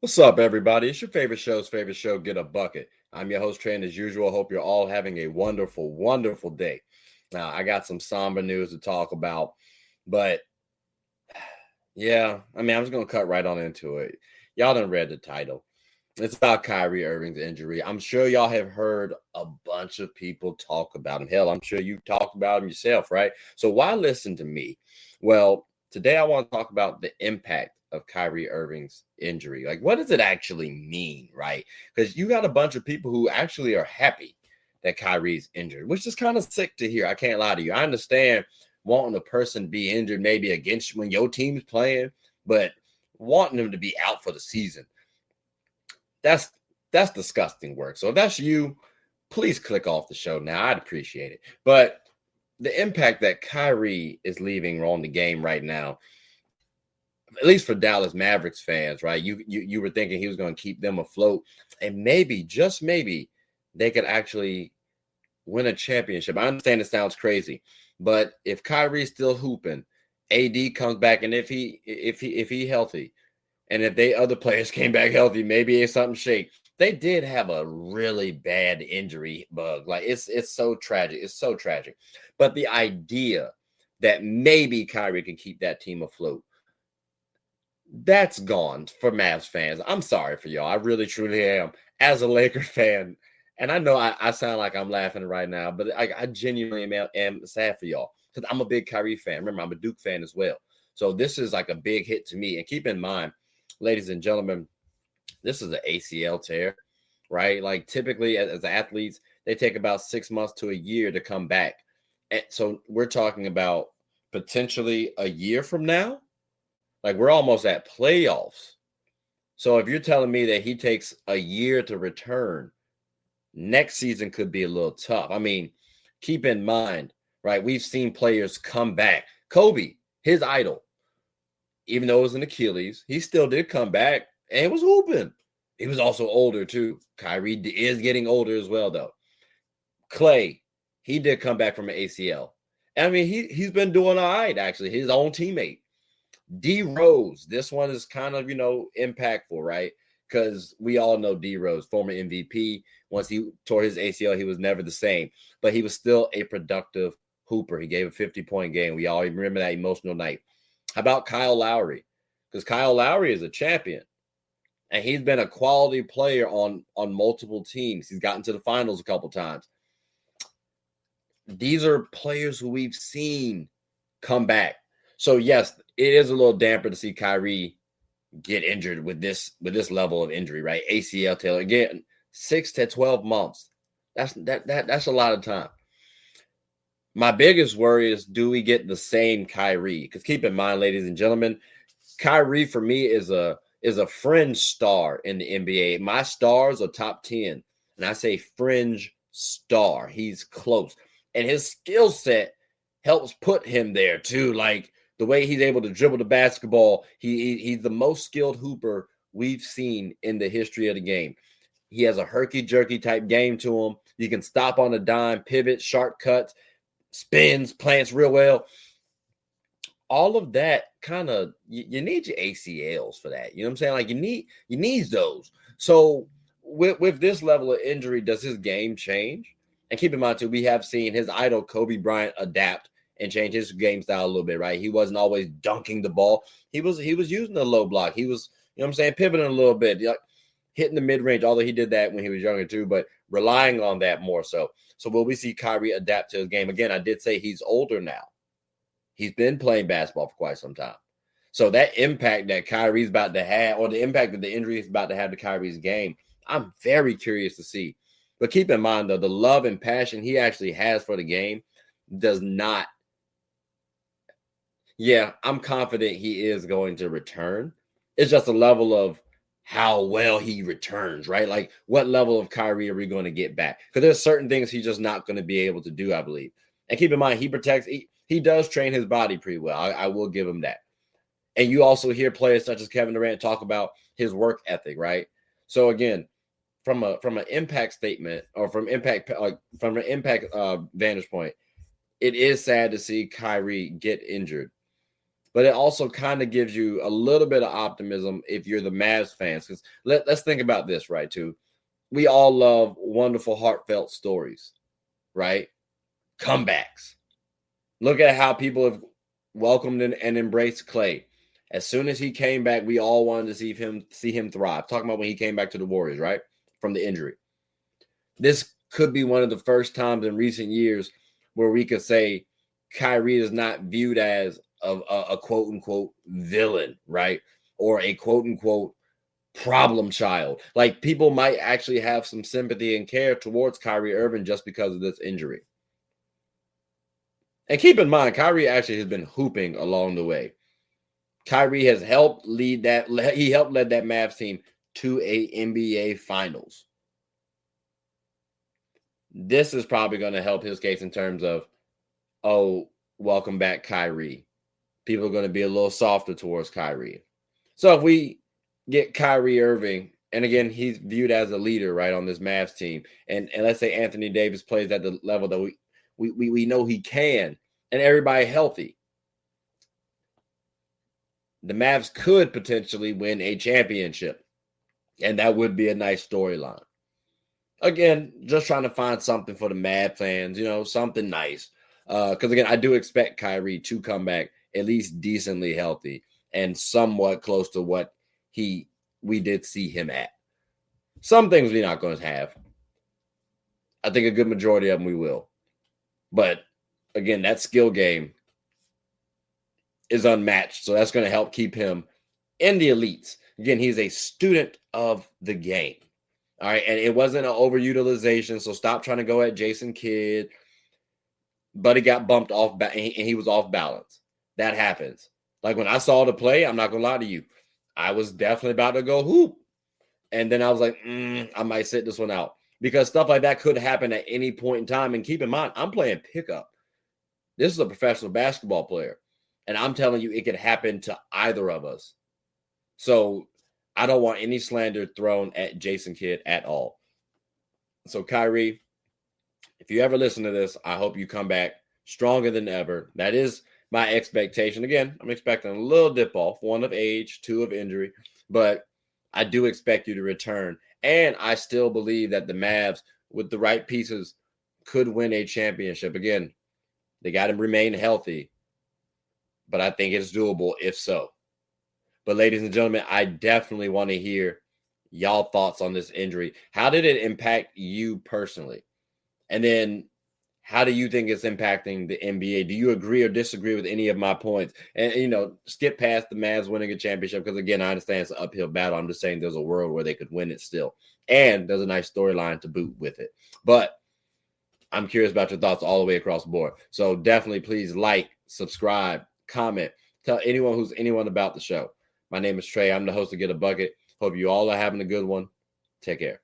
What's up, everybody? It's your favorite show, Get a Bucket. I'm your host, Trent, as usual. Hope you're all having a wonderful, wonderful day. Now, I got some somber news to talk about, but yeah, I'm just going to cut right on into it. Y'all done read the title. It's about Kyrie Irving's injury. I'm sure y'all have heard a bunch of people talk about him. Hell, I'm sure you've talked about him yourself, right? So why listen to me? Well, today I want to talk about the impact of Kyrie Irving's injury. Like, what does it actually mean, right? Because you got a bunch of people who actually are happy that Kyrie's injured, which is kind of sick to hear. I can't lie to you. I understand wanting a person to be injured maybe against you when your team's playing, but wanting them to be out for the season, that's disgusting work. So if that's you, please click off the show now. I'd appreciate it. But the impact that Kyrie is leaving on the game right now, at least for Dallas Mavericks fans, right? You were thinking he was going to keep them afloat, and maybe, just maybe, they could actually win a championship. I understand it sounds crazy, but if Kyrie's still hooping, AD comes back, and if he healthy, and if they other players came back healthy, maybe it's something shake. They did have a really bad injury bug. Like it's so tragic. It's so tragic. But the idea that maybe Kyrie can keep that team afloat, that's gone for Mavs fans. I'm sorry for y'all. I really truly am. As a Lakers fan, and I know I sound like I'm laughing right now, but I genuinely am sad for y'all because I'm a big Kyrie fan. Remember, I'm a Duke fan as well. So this is like a big hit to me. And keep in mind, ladies and gentlemen, this is an ACL tear, right? Like typically as athletes, they take about 6 months to a year to come back. And so we're talking about potentially a year from now. Like we're almost at playoffs. So if you're telling me that he takes a year to return, next season could be a little tough. I mean, keep in mind, right? We've seen players come back. Kobe, his idol, even though it was an Achilles, he still did come back and was hooping. He was also older too. Kyrie is getting older as well, though. Klay, he did come back from an ACL. I mean, he's been doing all right, actually. His own teammate. D Rose, this one is kind of, impactful, right? Because we all know D Rose, former MVP. Once he tore his ACL, he was never the same, but he was still a productive hooper. He gave a 50-point game. We all remember that emotional night. How about Kyle Lowry? Because Kyle Lowry is a champion, and he's been a quality player on multiple teams. He's gotten to the finals a couple times. These are players who we've seen come back. So yes, it is a little damper to see Kyrie get injured with this level of injury, right? ACL tear again, 6 to 12 months. That's a lot of time. My biggest worry is, do we get the same Kyrie? Because keep in mind, ladies and gentlemen, Kyrie for me is a fringe star in the NBA. My stars are top 10, and I say fringe star. He's close, and his skill set helps put him there too. Like the way he's able to dribble the basketball, he's the most skilled hooper we've seen in the history of the game. He has a herky-jerky type game to him. You can stop on a dime, pivot, sharp cuts, spins, plants real well. All of that kind of, you need your ACLs for that. You know what I'm saying? Like you need those. So with this level of injury, does his game change? And keep in mind too, we have seen his idol Kobe Bryant adapt and change his game style a little bit, right? He wasn't always dunking the ball. He was using the low block. He was, pivoting a little bit, hitting the mid-range, although he did that when he was younger too, but relying on that more so. So will we see Kyrie adapt to his game? Again, I did say he's older now. He's been playing basketball for quite some time. So that impact that Kyrie's about to have, or the impact that the injury is about to have to Kyrie's game, I'm very curious to see. But keep in mind, though, the love and passion he actually has for the game does not. Yeah, I'm confident he is going to return. It's just a level of how well he returns, right? Like, what level of Kyrie are we going to get back? Because there's certain things he's just not going to be able to do, I believe. And keep in mind, he does train his body pretty well. I will give him that. And you also hear players such as Kevin Durant talk about his work ethic, right? So again, from an impact statement, or from an impact vantage point, it is sad to see Kyrie get injured. but it also kind of gives you a little bit of optimism if you're the Mavs fans. Because let's think about this, right, too. We all love wonderful, heartfelt stories, right? Comebacks. Look at how people have welcomed and embraced Klay. As soon as he came back, we all wanted to see him thrive. Talking about when he came back to the Warriors, right? From the injury. This could be one of the first times in recent years where we could say Kyrie is not viewed as a quote unquote villain, right? Or a quote unquote problem child. Like, people might actually have some sympathy and care towards Kyrie Irving just because of this injury. And keep in mind, Kyrie actually has been hooping along the way. Kyrie has helped lead that Mavs team to a NBA Finals. This is probably going to help his case in terms of, oh, welcome back, Kyrie. People are going to be a little softer towards Kyrie. So if we get Kyrie Irving, and again, he's viewed as a leader, right, on this Mavs team, and let's say Anthony Davis plays at the level that we know he can, and everybody healthy, the Mavs could potentially win a championship, and that would be a nice storyline. Again, just trying to find something for the Mavs fans, something nice. Because again, I do expect Kyrie to come back at least decently healthy and somewhat close to what we did see him at. Some things we're not going to have. I think a good majority of them we will. But again, that skill game is unmatched. So that's going to help keep him in the elites. Again, he's a student of the game. All right. And it wasn't an overutilization. So stop trying to go at Jason Kidd. But he got bumped off and he was off balance. That happens. Like when I saw the play, I'm not going to lie to you, I was definitely about to go hoop. And then I was like, I might sit this one out. Because stuff like that could happen at any point in time. And keep in mind, I'm playing pickup. This is a professional basketball player. And I'm telling you, it could happen to either of us. So I don't want any slander thrown at Jason Kidd at all. So Kyrie, if you ever listen to this, I hope you come back stronger than ever. That is my expectation. Again, I'm expecting a little dip off, 1 of age, 2 of injury, but I do expect you to return. And I still believe that the Mavs, with the right pieces, could win a championship. Again, they got to remain healthy, but I think it's doable if so. But ladies and gentlemen, I definitely want to hear y'all thoughts on this injury. How did it impact you personally? And then how do you think it's impacting the NBA? Do you agree or disagree with any of my points? And, skip past the Mavs winning a championship because, again, I understand it's an uphill battle. I'm just saying there's a world where they could win it still. And there's a nice storyline to boot with it. But I'm curious about your thoughts all the way across the board. So definitely please like, subscribe, comment. Tell anyone about the show. My name is Trey. I'm the host of Get a Bucket. Hope you all are having a good one. Take care.